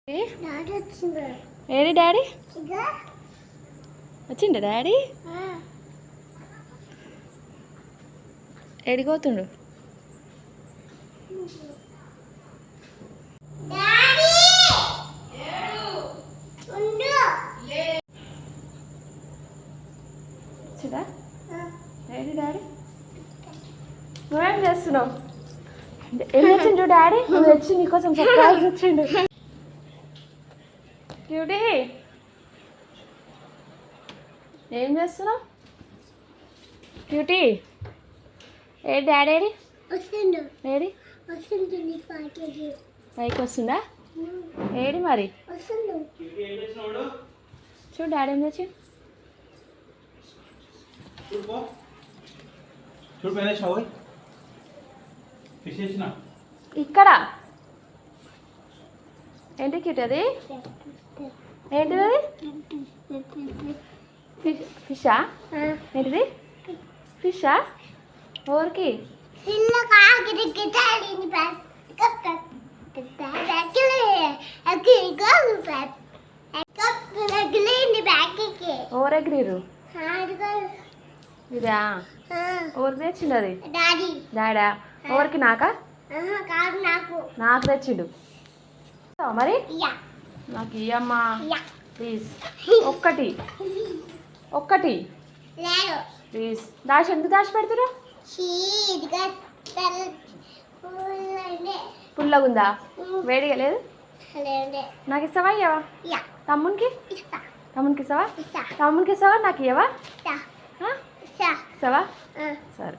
AD daddy వచ్చిండ daddy ఏడిపోతుండు వచ్చిందా AD daddy నువ్వేం చేస్తున్నావు ఏం వచ్చిండు డాడీ నువ్వు వచ్చి నీకోసం సర్ప్రైజ్ వచ్చిండు క్యూటీ ఏం చేస్తున్నావు క్యూటీ ఏ డాడీ ఏడి ఏడి పైకి వస్తుందా ఏడి మరి చూడు డాడీ ఏం తెచ్చి ఇక్కడ ఏంటి క్యూటీ అది ఏంటిది అది ఫిషా ఏంటిది ఫిషా ఎవరికి ఎవరెగిరిరు ఇదా ఎవరు తెచ్చిండు అది డాడా ఎవరికి నాకా నాకు తెచ్చిండు మరి నాకు ఇయ్యమ్మా ప్లీజ్ ఒక్కటి ప్లీజ్ దాచి ఎందుకు దాచి పెడుతున్నా పుల్లగుందా వేడిగా లేదు నాకు ఇస్తావా ఇయ్యవా తమ్మునికి ఇస్తావా నాకు ఇయ్యవా ఇస్తావా సరే